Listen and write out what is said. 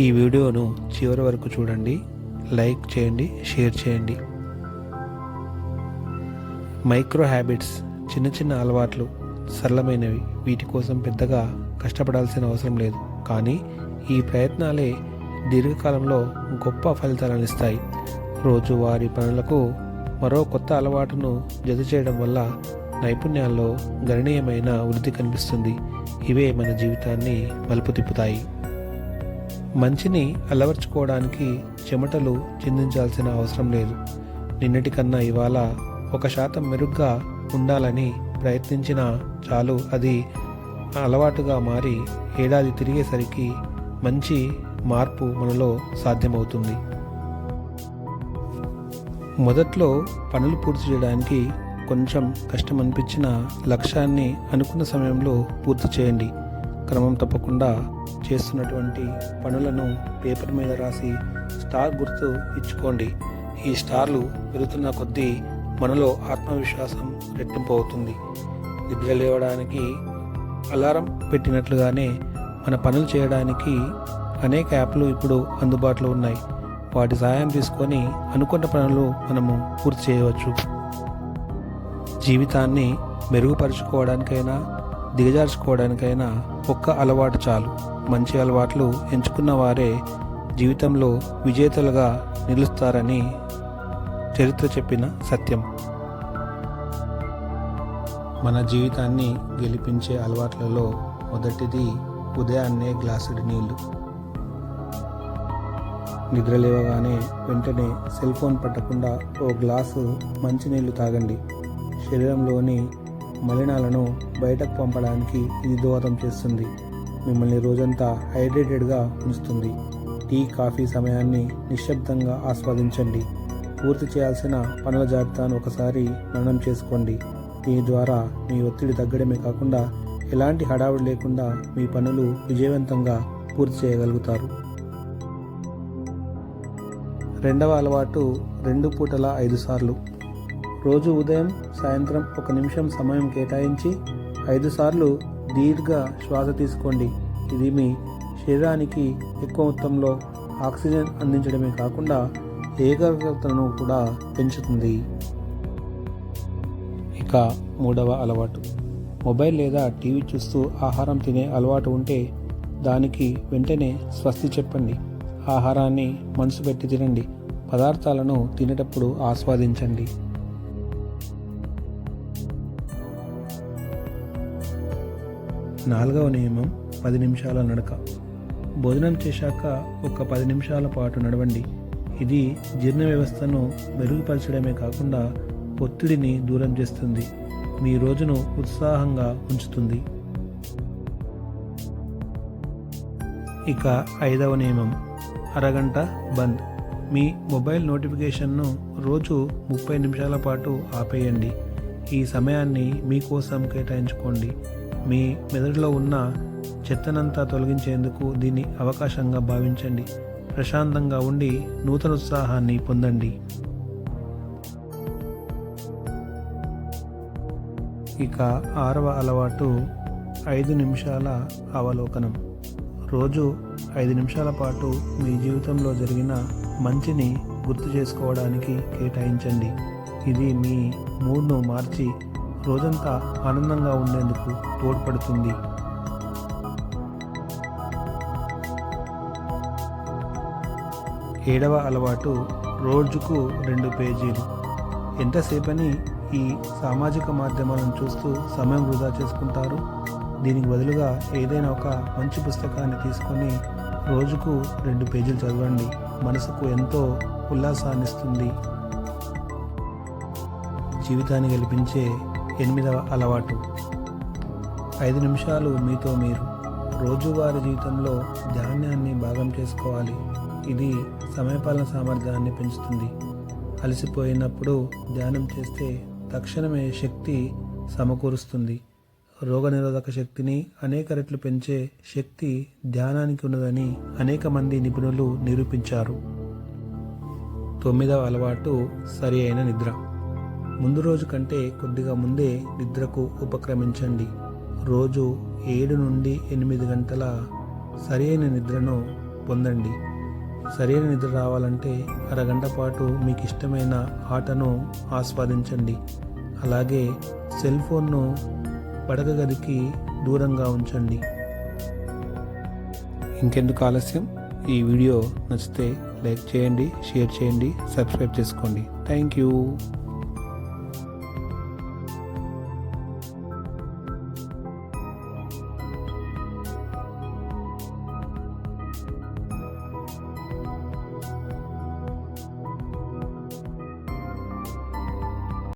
ఈ వీడియోను చివరి వరకు చూడండి, లైక్ చేయండి, షేర్ చేయండి. మైక్రో హ్యాబిట్స్, చిన్న చిన్న అలవాట్లు సరళమైనవి. వీటి కోసం పెద్దగా కష్టపడాల్సిన అవసరం లేదు, కానీ ఈ ప్రయత్నాలే దీర్ఘకాలంలో గొప్ప ఫలితాలను ఇస్తాయి. రోజువారీ పనులకు మరో కొత్త అలవాటును జత చేయడం వల్ల నైపుణ్యాల్లో గణనీయమైన వృద్ధి కనిపిస్తుంది. ఇవే మన జీవితాన్ని మలుపు తిప్పుతాయి. మంచిని అలవర్చుకోవడానికి చెమటలు చిందించాల్సిన అవసరం లేదు. నిన్నటి కన్నా ఇవాళ 1% మెరుగ్గా ఉండాలని ప్రయత్నించినా చాలు. అది అలవాటుగా మారి ఏడాది తిరిగేసరికి మంచి మార్పు మనలో సాధ్యమవుతుంది. మొదట్లో పనులు పూర్తి చేయడానికి కొంచెం కష్టం అనిపించిన లక్ష్యాన్ని అనుకున్న సమయంలో పూర్తి చేయండి. క్రమం తప్పకుండా చేస్తున్నటువంటి పనులను పేపర్ మీద రాసి స్టార్ గుర్తు ఇచ్చుకోండి. ఈ స్టార్లు పెరుగుతున్న కొద్దీ మనలో ఆత్మవిశ్వాసం రెట్టింపు అవుతుంది. నిద్ర లేవడానికి అలారం పెట్టినట్లుగానే మన పనులు చేయడానికి అనేక యాప్లు ఇప్పుడు అందుబాటులో ఉన్నాయి. వాటి సహాయం తీసుకొని అనుకున్న పనులు మనము పూర్తి చేయవచ్చు. జీవితాన్ని మెరుగుపరుచుకోవడానికైనా దిగజార్చుకోవడానికైనా ఒక్క అలవాటు చాలు. మంచి అలవాట్లు ఎంచుకున్న వారే జీవితంలో విజేతలుగా నిలుస్తారని చరిత్ర చెప్పిన సత్యం. మన జీవితాన్ని గెలిపించే అలవాట్లలో మొదటిది ఉదయాన్నే గ్లాసుడి నీళ్లు. నిద్ర లేవగానే వెంటనే సెల్ ఫోన్ పట్టకుండా ఓ గ్లాసు మంచినీళ్లు తాగండి. శరీరంలోని మలినాలను బయటకు పంపడానికి ఇది దోహదం చేస్తుంది. మిమ్మల్ని రోజంతా హైడ్రేటెడ్గా ఉంచుతుంది. టీ, కాఫీ సమయాన్ని నిశ్శబ్దంగా ఆస్వాదించండి. పూర్తి చేయాల్సిన పనుల జాబితాను ఒకసారి మననం చేసుకోండి. దీని ద్వారా మీ ఒత్తిడి తగ్గడమే కాకుండా ఎలాంటి హడావుడి లేకుండా మీ పనులు విజయవంతంగా పూర్తి చేయగలుగుతారు. రెండవ అలవాటు 2 పూటల 5 సార్లు. రోజు ఉదయం, సాయంత్రం 1 నిమిషం సమయం కేటాయించి 5 సార్లు దీర్ఘ శ్వాస తీసుకోండి. ఇది మీ శరీరానికి ఎక్కువ మొత్తంలో ఆక్సిజన్ అందించడమే కాకుండా ఏకాగ్రతను కూడా పెంచుతుంది. ఇక మూడవ అలవాటు, మొబైల్ లేదా టీవీ చూస్తూ ఆహారం తినే అలవాటు ఉంటే దానికి వెంటనే స్వస్తి చెప్పండి. ఆహారాన్ని మనసు పెట్టి తినండి. పదార్థాలను తినేటప్పుడు ఆస్వాదించండి. నాలుగవ నియమం 10 నిమిషాల నడక. భోజనం చేశాక ఒక 10 నిమిషాల పాటు నడవండి. ఇది జీర్ణ వ్యవస్థను మెరుగుపరచడమే కాకుండా ఒత్తిడిని దూరం చేస్తుంది. మీ రోజును ఉత్సాహంగా ఉంచుతుంది. ఇక 5వ నియమం, అరగంట బంద్. మీ మొబైల్ నోటిఫికేషన్ను రోజు 30 నిమిషాల పాటు ఆపేయండి. ఈ సమయాన్ని మీకోసం కేటాయించుకోండి. మీ మెదడులో ఉన్న చెత్తనంతా తొలగించేందుకు దీన్ని అవకాశంగా భావించండి. ప్రశాంతంగా ఉండి నూతన ఉత్సాహాన్ని పొందండి. ఇక 6వ అలవాటు 5 నిమిషాల అవలోకనం. రోజు 5 నిమిషాల పాటు మీ జీవితంలో జరిగిన మంచిని గుర్తు చేసుకోవడానికి కేటాయించండి. ఇది మీ మూడ్ను మార్చి రోజంతా ఆనందంగా ఉండేందుకు తోడ్పడుతుంది. ఏడవ అలవాటు రోజుకు 2 పేజీలు. ఎంతసేపని ఈ సామాజిక మాధ్యమాలను చూస్తూ సమయం వృధా చేసుకుంటారు? దీనికి బదులుగా ఏదైనా ఒక మంచి పుస్తకాన్ని తీసుకొని రోజుకు 2 పేజీలు చదవండి. మనసుకు ఎంతో ఉల్లాసాన్ని ఇస్తుంది. జీవితాన్ని గెలిపించే 8వ అలవాటు 5 నిమిషాలు మీతో మీరు. రోజువారీ జీవితంలో ధ్యానాన్ని భాగం చేసుకోవాలి. ఇది సమయపాలన సామర్థ్యాన్ని పెంచుతుంది. అలసిపోయినప్పుడు ధ్యానం చేస్తే తక్షణమే శక్తి సమకూరుస్తుంది. రోగనిరోధక శక్తిని అనేక రెట్లు పెంచే శక్తి ధ్యానానికి ఉన్నదని అనేక మంది నిపుణులు నిరూపించారు. 9వ అలవాటు సరి అయిన నిద్ర. ముందు రోజు కంటే కొద్దిగా ముందే నిద్రకు ఉపక్రమించండి. రోజు 7 నుండి 8 గంటల సరైన నిద్రను పొందండి. సరైన నిద్ర రావాలంటే అరగంట పాటు మీకు ఇష్టమైన ఆటను ఆస్వాదించండి. అలాగే సెల్ ఫోన్ను పడక గదికి దూరంగా ఉంచండి. ఇంకెందుకు ఆలస్యం, ఈ వీడియో నచ్చితే లైక్ చేయండి, షేర్ చేయండి, సబ్స్క్రైబ్ చేసుకోండి. Thank you.